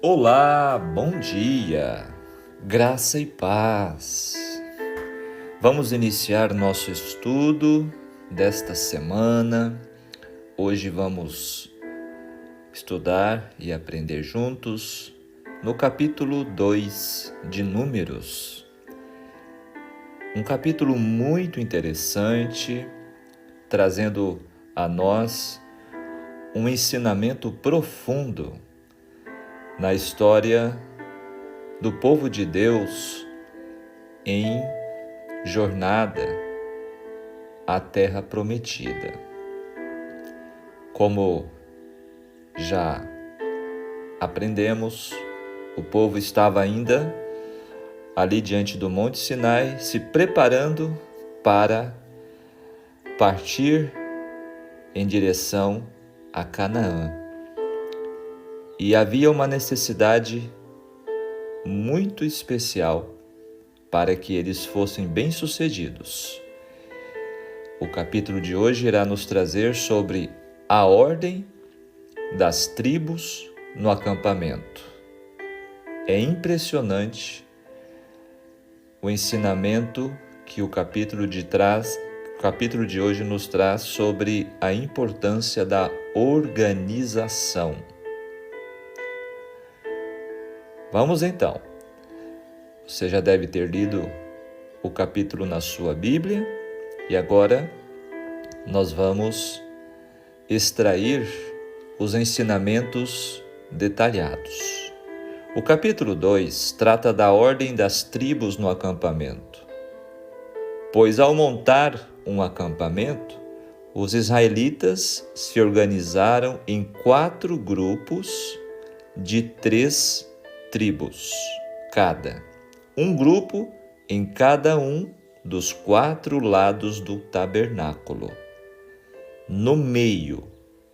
Olá, bom dia, graça e paz. Vamos iniciar nosso estudo desta semana. Hoje vamos estudar e aprender juntos no capítulo 2 de Números. Um capítulo muito interessante, trazendo a nós um ensinamento profundo na história do povo de Deus em jornada à Terra Prometida. Como já aprendemos, o povo estava ainda ali diante do Monte Sinai, se preparando para partir em direção a Canaã. E havia uma necessidade muito especial para que eles fossem bem-sucedidos. O capítulo de hoje irá nos trazer sobre a ordem das tribos no acampamento. É impressionante o ensinamento que o capítulo de hoje nos traz sobre a importância da organização. Vamos então. Você já deve ter lido o capítulo na sua Bíblia e agora nós vamos extrair os ensinamentos detalhados. O capítulo 2 trata da ordem das tribos no acampamento. Pois ao montar um acampamento, os israelitas se organizaram em 4 grupos de 3 tribos cada. Um grupo em cada um dos 4 lados do tabernáculo. No meio,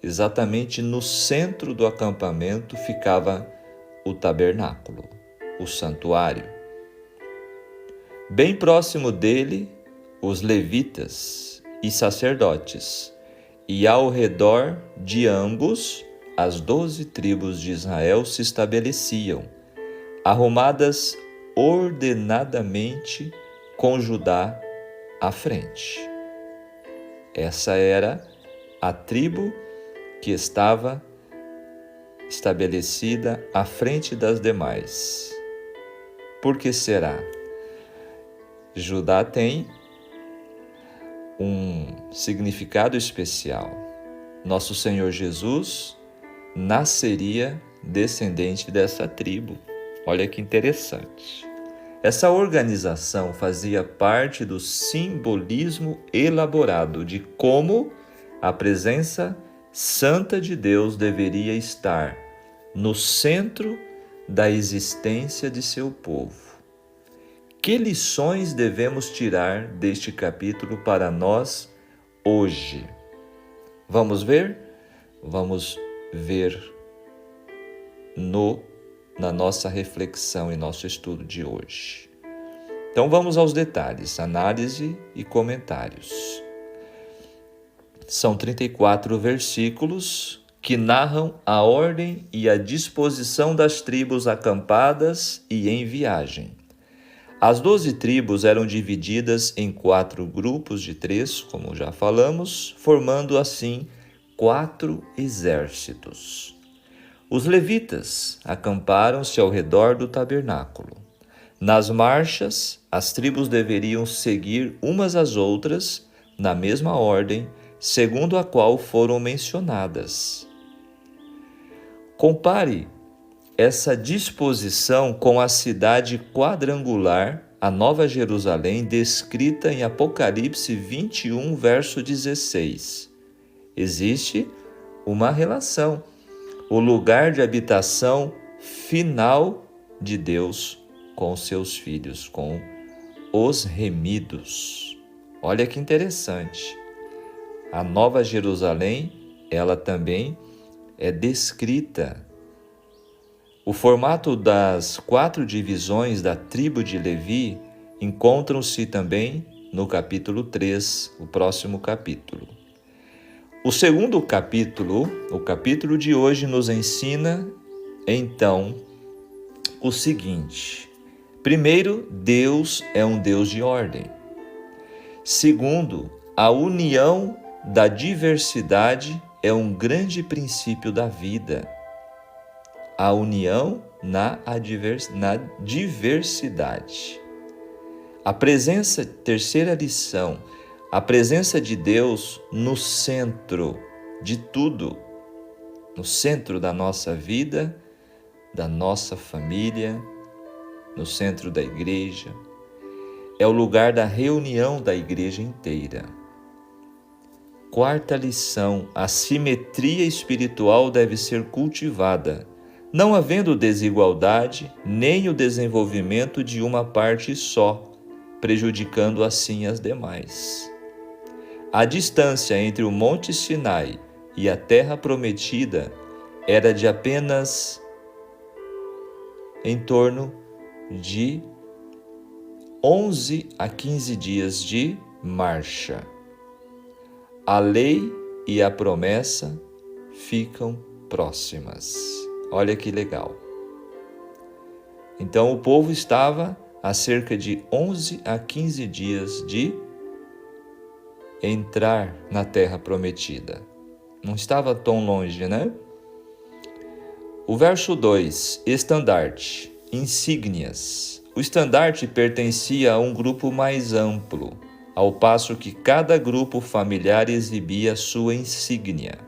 exatamente no centro do acampamento, ficava o tabernáculo, o santuário. Bem próximo dele, os levitas e sacerdotes, e ao redor de ambos, as 12 tribos de Israel se estabeleciam, arrumadas ordenadamente com Judá à frente. Essa era a tribo que estava estabelecida à frente das demais. Por que será? Judá tem um significado especial. Nosso Senhor Jesus nasceria descendente dessa tribo. Olha que interessante. Essa organização fazia parte do simbolismo elaborado de como a presença santa de Deus deveria estar no centro da existência de seu povo. Que lições devemos tirar deste capítulo para nós hoje? Vamos ver? Vamos ver na nossa reflexão e nosso estudo de hoje. Então vamos aos detalhes, análise e comentários. São 34 versículos que narram a ordem e a disposição das tribos acampadas e em viagem. As 12 tribos eram divididas em 4 grupos de 3, como já falamos, formando assim 4 exércitos. Os levitas acamparam-se ao redor do tabernáculo. Nas marchas, as tribos deveriam seguir umas às outras na mesma ordem, segundo a qual foram mencionadas. Compare essa disposição com a cidade quadrangular, a Nova Jerusalém, descrita em Apocalipse 21, verso 16. Existe uma relação. O lugar de habitação final de Deus com seus filhos, com os remidos. Olha que interessante. A Nova Jerusalém, ela também é descrita. O formato das 4 divisões da tribo de Levi encontram-se também no capítulo 3, o próximo capítulo. O segundo capítulo, o capítulo de hoje, nos ensina, então, o seguinte: primeiro, Deus é um Deus de ordem. Segundo, a união da diversidade é um grande princípio da vida. A união na diversidade. Terceira lição, a presença de Deus no centro de tudo, no centro da nossa vida, da nossa família, no centro da igreja. É o lugar da reunião da igreja inteira. Quarta lição, a simetria espiritual deve ser cultivada, não havendo desigualdade nem o desenvolvimento de uma parte só, prejudicando assim as demais. A distância entre o Monte Sinai e a Terra Prometida era de apenas em torno de 11 a 15 dias de marcha. A lei e a promessa ficam próximas. Olha que legal. Então o povo estava a cerca de 11 a 15 dias de entrar na Terra Prometida. Não estava tão longe, né? O verso 2, estandarte, insígnias. O estandarte pertencia a um grupo mais amplo, ao passo que cada grupo familiar exibia sua insígnia.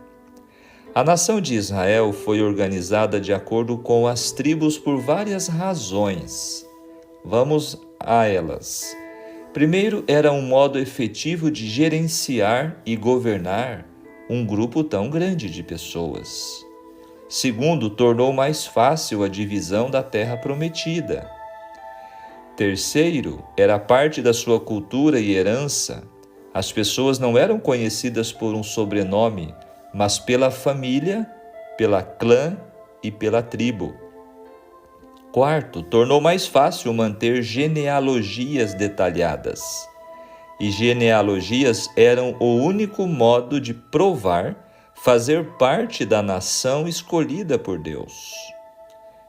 A nação de Israel foi organizada de acordo com as tribos por várias razões. Vamos a elas. Primeiro, era um modo efetivo de gerenciar e governar um grupo tão grande de pessoas. Segundo, tornou mais fácil a divisão da terra prometida. Terceiro, era parte da sua cultura e herança. As pessoas não eram conhecidas por um sobrenome, mas pela família, pela clã e pela tribo. Quarto, tornou mais fácil manter genealogias detalhadas. E genealogias eram o único modo de provar fazer parte da nação escolhida por Deus.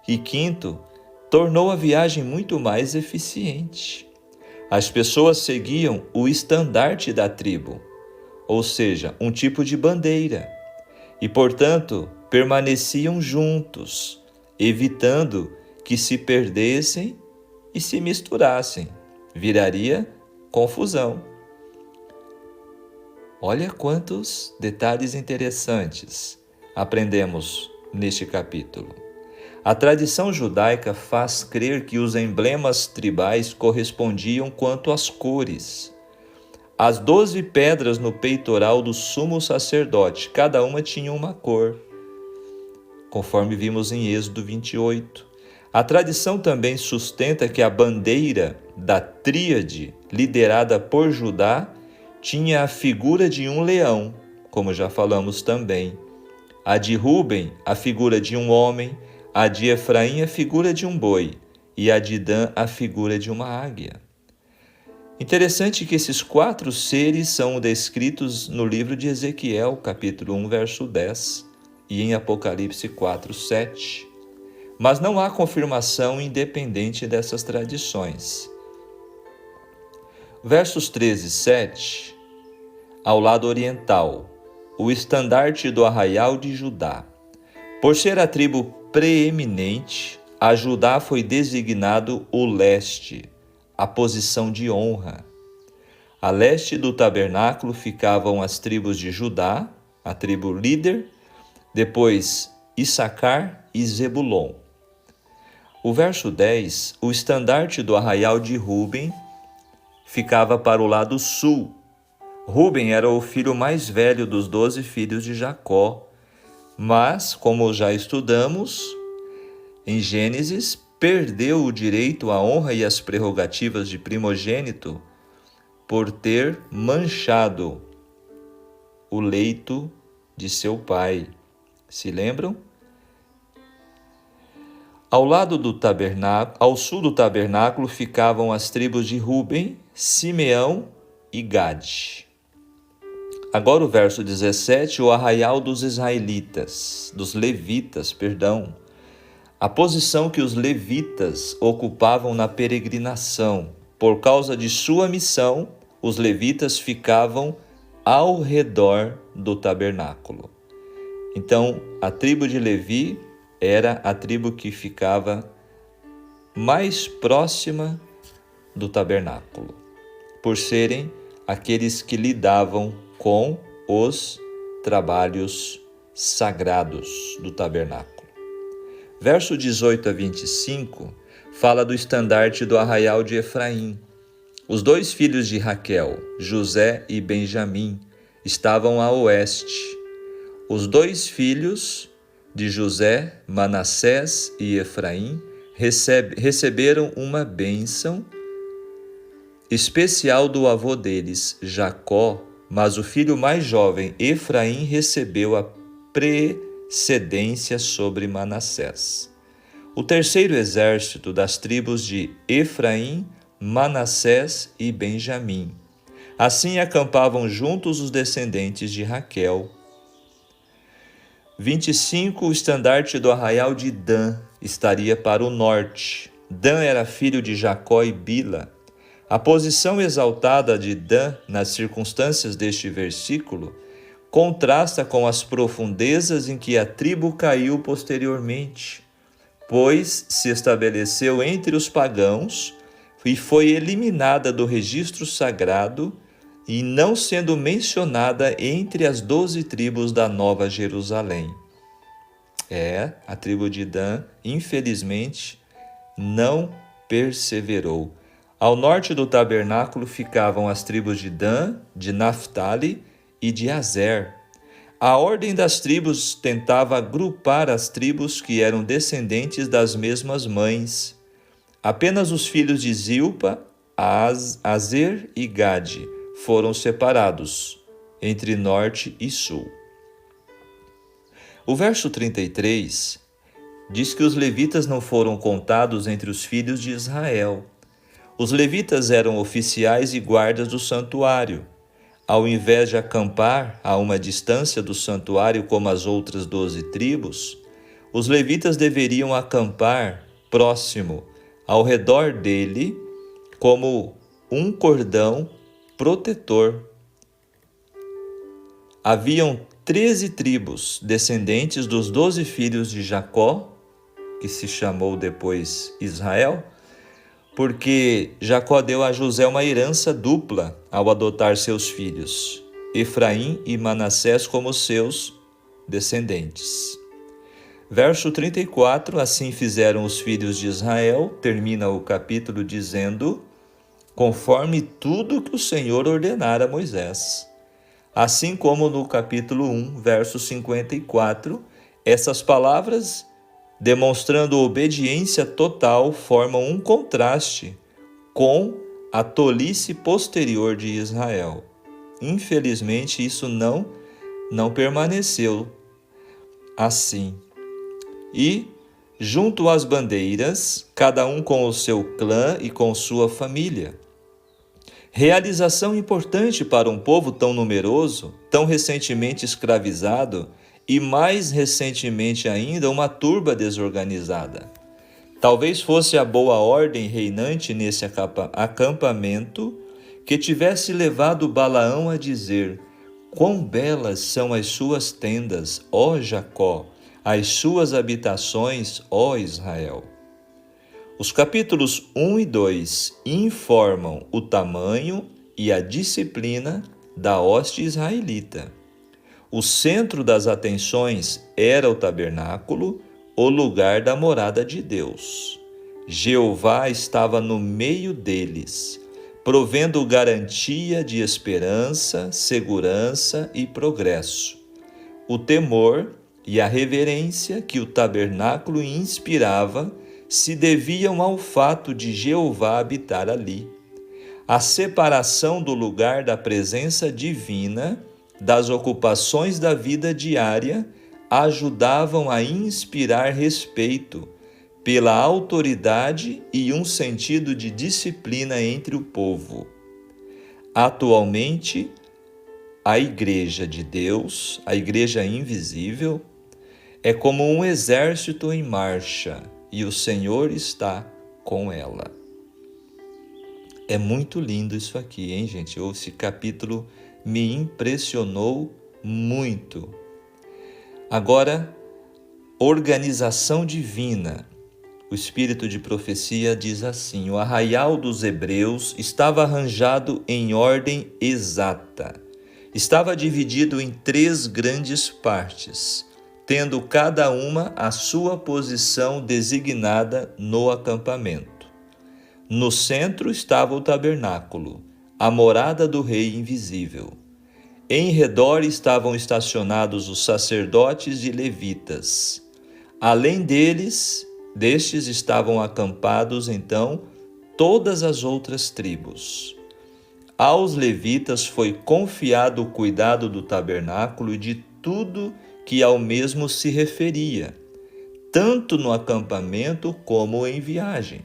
E quinto, tornou a viagem muito mais eficiente. As pessoas seguiam o estandarte da tribo, ou seja, um tipo de bandeira, e, portanto, permaneciam juntos, evitando que se perdessem e se misturassem. Viraria confusão. Olha quantos detalhes interessantes aprendemos neste capítulo. A tradição judaica faz crer que os emblemas tribais correspondiam quanto às cores. As 12 pedras no peitoral do sumo sacerdote, cada uma tinha uma cor, conforme vimos em Êxodo 28. A tradição também sustenta que a bandeira da tríade, liderada por Judá, tinha a figura de um leão, como já falamos também. A de Ruben, a figura de um homem, a de Efraim, a figura de um boi, e a de Dan, a figura de uma águia. Interessante que esses 4 seres são descritos no livro de Ezequiel, capítulo 1, verso 10, e em Apocalipse 4, 7. Mas não há confirmação independente dessas tradições. Versos 13 e 7, ao lado oriental, o estandarte do arraial de Judá. Por ser a tribo preeminente, a Judá foi designado o leste, a posição de honra. A leste do tabernáculo ficavam as tribos de Judá, a tribo líder, depois Issacar e Zebulon. O verso 10, o estandarte do arraial de Ruben ficava para o lado sul. Ruben era o filho mais velho dos 12 filhos de Jacó, mas, como já estudamos em Gênesis, perdeu o direito à honra e às prerrogativas de primogênito por ter manchado o leito de seu pai. Se lembram? Ao sul do tabernáculo ficavam as tribos de Ruben, Simeão e Gade. Agora o verso 17, o arraial dos israelitas, dos levitas, A posição que os levitas ocupavam na peregrinação. Por causa de sua missão, os levitas ficavam ao redor do tabernáculo. Então, a tribo de Levi era a tribo que ficava mais próxima do tabernáculo, por serem aqueles que lidavam com os trabalhos sagrados do tabernáculo. Verso 18 a 25 fala do estandarte do arraial de Efraim. Os dois filhos de Raquel, José e Benjamim, estavam a oeste. Os dois filhos de José, Manassés e Efraim, receberam uma bênção especial do avô deles, Jacó, mas o filho mais jovem, Efraim, recebeu a precedência sobre Manassés. O terceiro exército das tribos de Efraim, Manassés e Benjamim. Assim acampavam juntos os descendentes de Raquel. 25. O estandarte do arraial de Dan estaria para o norte. Dan era filho de Jacó e Bila. A posição exaltada de Dan nas circunstâncias deste versículo contrasta com as profundezas em que a tribo caiu posteriormente, pois se estabeleceu entre os pagãos e foi eliminada do registro sagrado e não sendo mencionada entre as 12 tribos da Nova Jerusalém. A tribo de Dan, infelizmente, não perseverou. Ao norte do tabernáculo ficavam as tribos de Dan, de Naftali e de Azer. A ordem das tribos tentava agrupar as tribos que eram descendentes das mesmas mães. Apenas os filhos de Zilpa, Azer e Gade foram separados entre norte e sul. O verso 33 diz que os levitas não foram contados entre os filhos de Israel. Os levitas eram oficiais e guardas do santuário. Ao invés de acampar a uma distância do santuário como as outras 12 tribos, os levitas deveriam acampar próximo, ao redor dele, como um cordão protetor. Haviam 13 tribos descendentes dos 12 filhos de Jacó, que se chamou depois Israel, porque Jacó deu a José uma herança dupla ao adotar seus filhos, Efraim e Manassés, como seus descendentes. Verso 34, assim fizeram os filhos de Israel, termina o capítulo dizendo, conforme tudo que o Senhor ordenara a Moisés. Assim como no capítulo 1, verso 54, essas palavras, demonstrando obediência total, formam um contraste com a tolice posterior de Israel. Infelizmente, isso não permaneceu assim. E, junto às bandeiras, cada um com o seu clã e com sua família. Realização importante para um povo tão numeroso, tão recentemente escravizado e mais recentemente ainda uma turba desorganizada. Talvez fosse a boa ordem reinante nesse acampamento que tivesse levado Balaão a dizer: quão belas são as suas tendas, ó Jacó, as suas habitações, ó Israel. Os capítulos 1 e 2 informam o tamanho e a disciplina da hoste israelita. O centro das atenções era o tabernáculo, o lugar da morada de Deus. Jeová estava no meio deles, provendo garantia de esperança, segurança e progresso. O temor e a reverência que o tabernáculo inspirava se deviam ao fato de Jeová habitar ali. A separação do lugar da presença divina das ocupações da vida diária ajudavam a inspirar respeito pela autoridade e um sentido de disciplina entre o povo. Atualmente, a Igreja de Deus, a Igreja invisível, É como um exército em marcha, e o Senhor está com ela. É muito lindo isso aqui, hein, gente? Esse capítulo me impressionou muito. Agora, organização divina. O espírito de profecia diz assim: o arraial dos hebreus estava arranjado em ordem exata. Estava dividido em 3 grandes partes, tendo cada uma a sua posição designada no acampamento. No centro estava o tabernáculo, a morada do Rei invisível. Em redor estavam estacionados os sacerdotes e levitas. Além destes estavam acampados, então, todas as outras tribos. Aos levitas foi confiado o cuidado do tabernáculo e de tudo que ao mesmo se referia, tanto no acampamento como em viagem.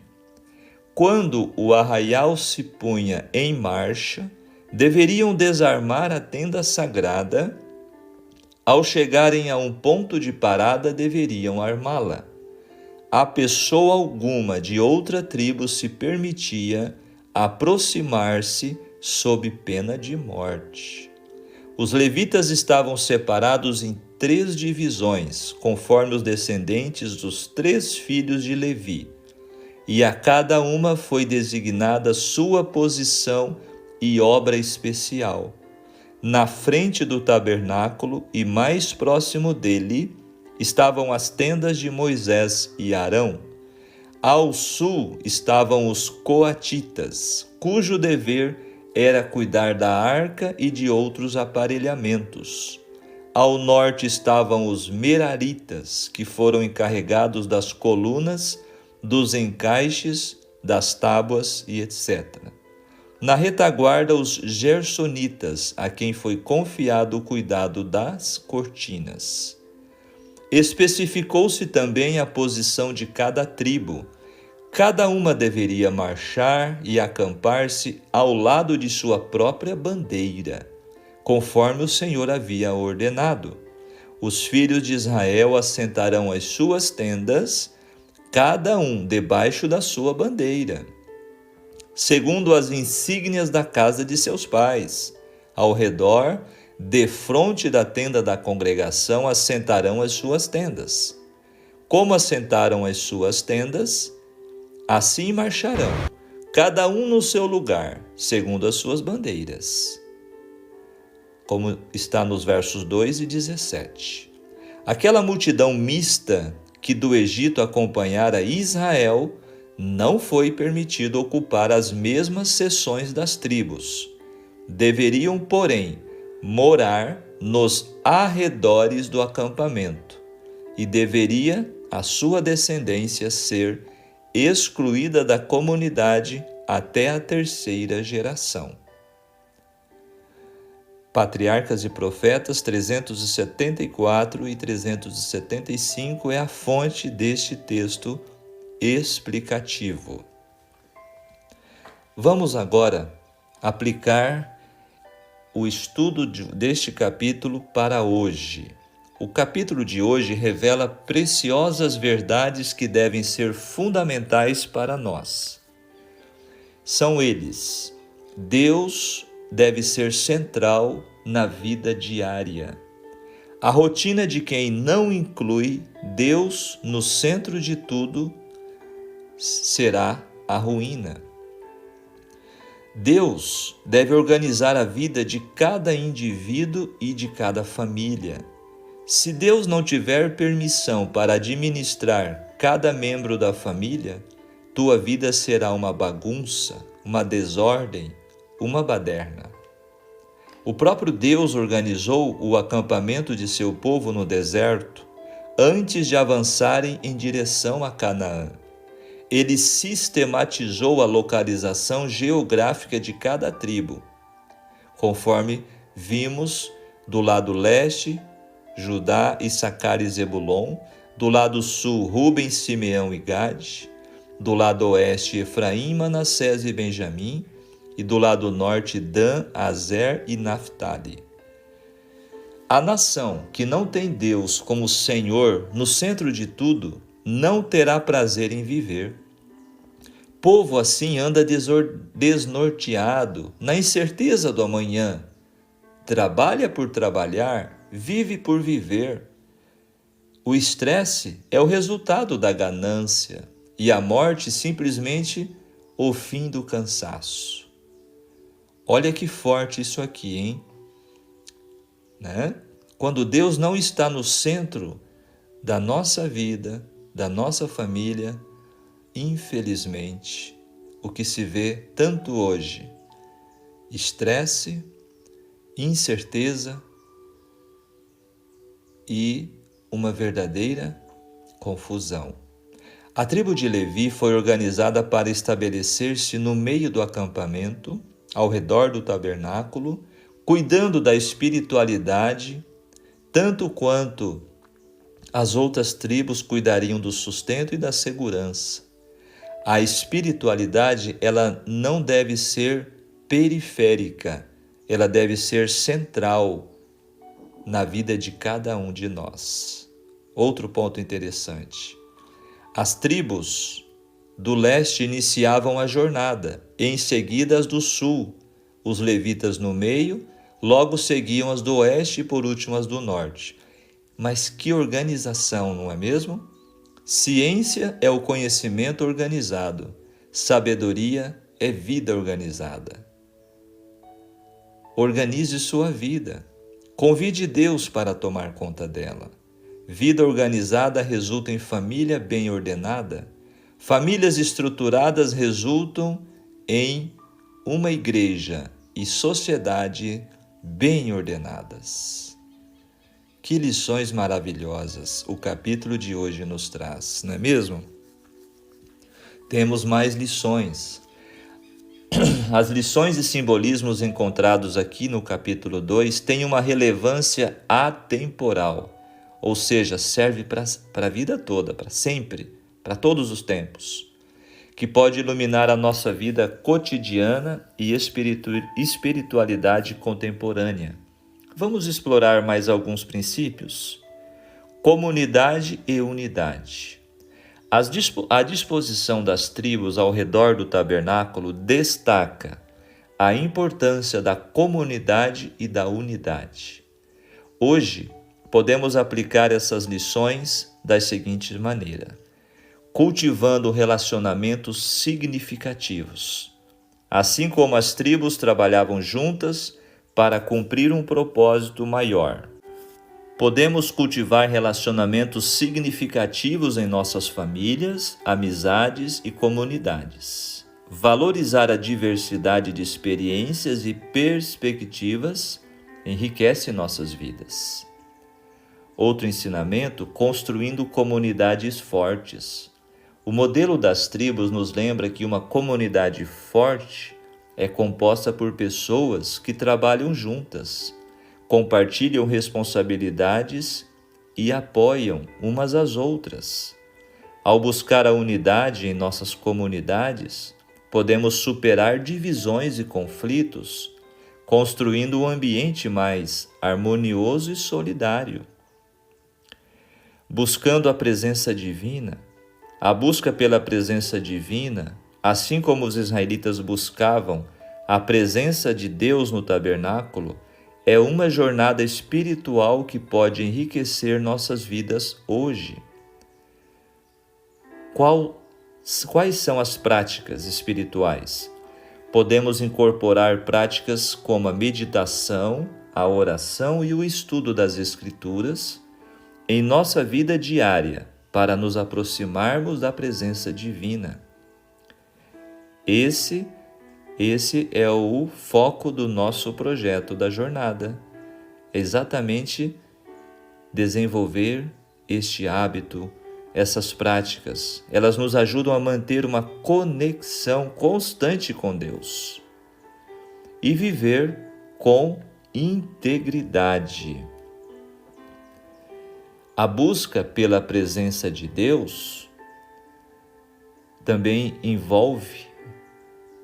Quando o arraial se punha em marcha, deveriam desarmar a tenda sagrada. Ao chegarem a um ponto de parada, deveriam armá-la. A pessoa alguma de outra tribo se permitia aproximar-se sob pena de morte. Os levitas estavam separados em 3 divisões, conforme os descendentes dos 3 filhos de Levi, e a cada uma foi designada sua posição e obra especial. Na frente do tabernáculo e mais próximo dele estavam as tendas de Moisés e Arão. Ao sul estavam os coatitas, cujo dever era cuidar da arca e de outros aparelhamentos. Ao norte estavam os meraritas, que foram encarregados das colunas, dos encaixes, das tábuas e etc. Na retaguarda, os gersonitas, a quem foi confiado o cuidado das cortinas. Especificou-se também a posição de cada tribo. Cada uma deveria marchar e acampar-se ao lado de sua própria bandeira, conforme o Senhor havia ordenado. Os filhos de Israel assentarão as suas tendas, cada um debaixo da sua bandeira, segundo as insígnias da casa de seus pais. Ao redor, defronte da tenda da congregação, assentarão as suas tendas. Como assentaram as suas tendas, assim marcharão, cada um no seu lugar, segundo as suas bandeiras. Como está nos versos 2 e 17. Aquela multidão mista que do Egito acompanhara Israel, não foi permitido ocupar as mesmas seções das tribos. Deveriam, porém, morar nos arredores do acampamento, e deveria a sua descendência ser excluída da comunidade até a 3ª geração. Patriarcas e Profetas 374 e 375 é a fonte deste texto explicativo. Vamos agora aplicar o estudo deste capítulo para hoje. O capítulo de hoje revela preciosas verdades que devem ser fundamentais para nós. São eles: Deus deve ser central na vida diária. A rotina de quem não inclui Deus no centro de tudo será a ruína. Deus deve organizar a vida de cada indivíduo e de cada família. Se Deus não tiver permissão para administrar cada membro da família, tua vida será uma bagunça, uma desordem, uma baderna. O próprio Deus organizou o acampamento de seu povo no deserto antes de avançarem em direção a Canaã. Ele sistematizou a localização geográfica de cada tribo, conforme vimos do lado leste, Judá, Issacar e Zebulon, do lado sul, Rúben, Simeão e Gade, do lado oeste, Efraim, Manassés e Benjamim, e do lado norte, Dan, Azer e Naftali. A nação que não tem Deus como Senhor no centro de tudo, não terá prazer em viver. Povo assim anda desnorteado, na incerteza do amanhã. Trabalha por trabalhar, vive por viver. O estresse é o resultado da ganância e a morte simplesmente o fim do cansaço. Olha que forte isso aqui, hein? Né? Quando Deus não está no centro da nossa vida, da nossa família, infelizmente, o que se vê tanto hoje, estresse, incerteza e uma verdadeira confusão. A tribo de Levi foi organizada para estabelecer-se no meio do acampamento, ao redor do tabernáculo, cuidando da espiritualidade, tanto quanto as outras tribos cuidariam do sustento e da segurança. A espiritualidade, ela não deve ser periférica, ela deve ser central na vida de cada um de nós. Outro ponto interessante. As tribos do leste iniciavam a jornada, em seguida as do sul, os levitas no meio, logo seguiam as do oeste e por último as do norte. Mas que organização, não é mesmo? Ciência é o conhecimento organizado, sabedoria é vida organizada. Organize sua vida, convide Deus para tomar conta dela. Vida organizada resulta em família bem ordenada. Famílias estruturadas resultam em uma igreja e sociedade bem ordenadas. Que lições maravilhosas o capítulo de hoje nos traz, não é mesmo? Temos mais lições. As lições e simbolismos encontrados aqui no capítulo 2 têm uma relevância atemporal, ou seja, serve para a vida toda, para sempre, para todos os tempos, que pode iluminar a nossa vida cotidiana e espiritualidade contemporânea. Vamos explorar mais alguns princípios? Comunidade e unidade. A disposição das tribos ao redor do tabernáculo destaca a importância da comunidade e da unidade. Hoje, podemos aplicar essas lições da seguinte maneira: cultivando relacionamentos significativos. Assim como as tribos trabalhavam juntas para cumprir um propósito maior, podemos cultivar relacionamentos significativos em nossas famílias, amizades e comunidades. Valorizar a diversidade de experiências e perspectivas enriquece nossas vidas. Outro ensinamento, construindo comunidades fortes. O modelo das tribos nos lembra que uma comunidade forte é composta por pessoas que trabalham juntas, compartilham responsabilidades e apoiam umas às outras. Ao buscar a unidade em nossas comunidades, podemos superar divisões e conflitos, construindo um ambiente mais harmonioso e solidário. Buscando a presença divina. A busca pela presença divina, assim como os israelitas buscavam a presença de Deus no tabernáculo, é uma jornada espiritual que pode enriquecer nossas vidas hoje. Quais são as práticas espirituais? Podemos incorporar práticas como a meditação, a oração e o estudo das Escrituras em nossa vida diária para nos aproximarmos da presença divina. Esse é o foco do nosso projeto da jornada. Exatamente desenvolver este hábito, essas práticas. Elas nos ajudam a manter uma conexão constante com Deus e viver com integridade. A busca pela presença de Deus também envolve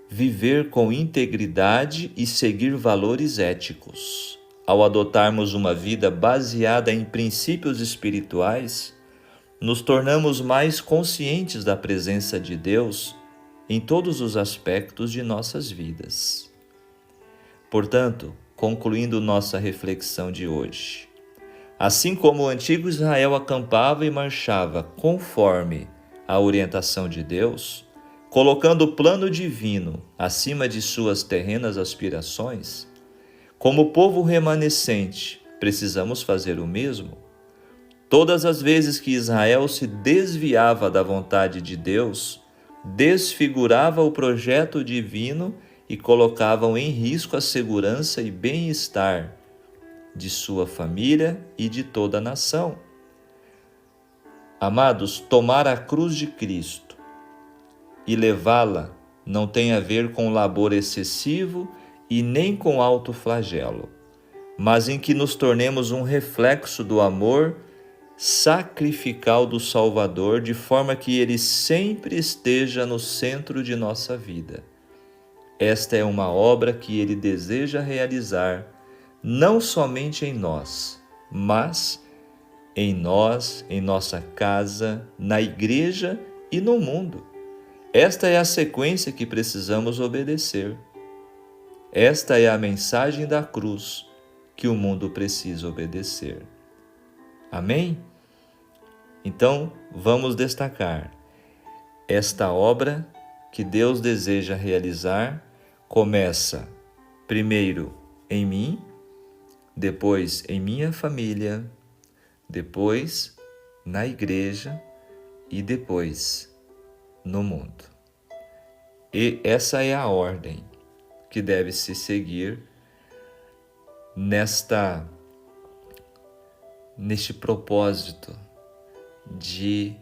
viver com integridade e seguir valores éticos. ao adotarmos uma vida baseada em princípios espirituais, nos tornamos mais conscientes da presença de Deus em todos os aspectos de nossas vidas. Portanto, concluindo nossa reflexão de hoje, assim como o antigo Israel acampava e marchava conforme a orientação de Deus, colocando o plano divino acima de suas terrenas aspirações, como povo remanescente, precisamos fazer o mesmo. Todas as vezes que Israel se desviava da vontade de Deus, desfigurava o projeto divino e colocavam em risco a segurança e bem-estar de sua família e de toda a nação. Amados, tomar a cruz de Cristo e levá-la não tem a ver com labor excessivo e nem com autoflagelo, mas em que nos tornemos um reflexo do amor sacrificial do Salvador, de forma que Ele sempre esteja no centro de nossa vida. Esta é uma obra que Ele deseja realizar, não somente em nós, mas em nós, em nossa casa, na igreja e no mundo. Esta é a sequência que precisamos obedecer. Esta é a mensagem da cruz que o mundo precisa obedecer. Amém? Então, vamos destacar. Esta obra que Deus deseja realizar começa primeiro em mim, depois em minha família, depois na igreja e depois no mundo. E essa é a ordem que deve se seguir neste propósito de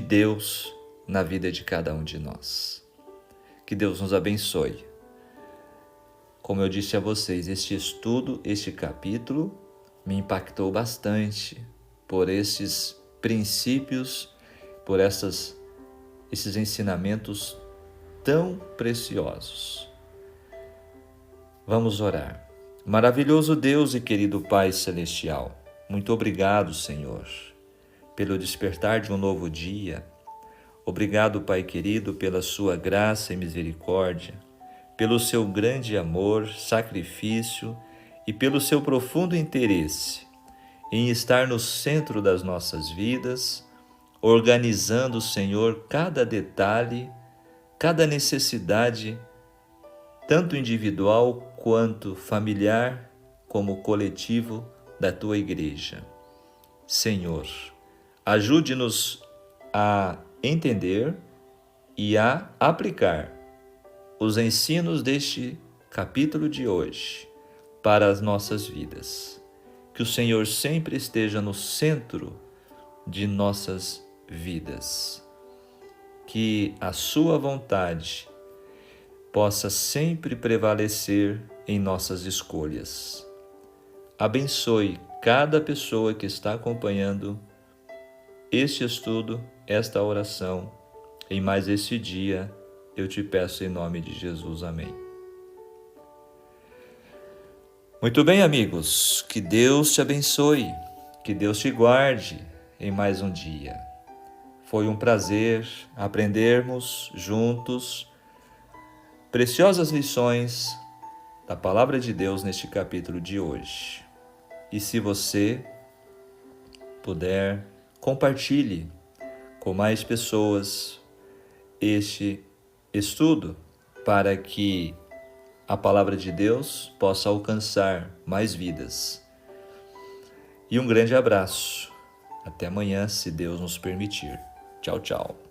Deus na vida de cada um de nós. Que Deus nos abençoe. Como eu disse a vocês, este estudo, este capítulo, me impactou bastante por esses princípios, por esses ensinamentos tão preciosos. Vamos orar. Maravilhoso Deus e querido Pai Celestial, muito obrigado, Senhor, pelo despertar de um novo dia. Obrigado, Pai querido, pela sua graça e misericórdia, pelo seu grande amor, sacrifício e pelo seu profundo interesse em estar no centro das nossas vidas, organizando, Senhor, cada detalhe, cada necessidade, tanto individual quanto familiar, como coletivo da tua igreja. Senhor, ajude-nos a entender e a aplicar os ensinos deste capítulo de hoje para as nossas vidas. Que o Senhor sempre esteja no centro de nossas vidas. Que a sua vontade possa sempre prevalecer em nossas escolhas. Abençoe cada pessoa que está acompanhando este estudo, esta oração, em mais este dia, eu te peço em nome de Jesus. Amém. Muito bem, amigos, que Deus te abençoe, que Deus te guarde em mais um dia. Foi um prazer aprendermos juntos preciosas lições da Palavra de Deus neste capítulo de hoje. E se você puder, compartilhe com mais pessoas este estudo para que a Palavra de Deus possa alcançar mais vidas. E um grande abraço. Até amanhã, se Deus nos permitir. Tchau, tchau.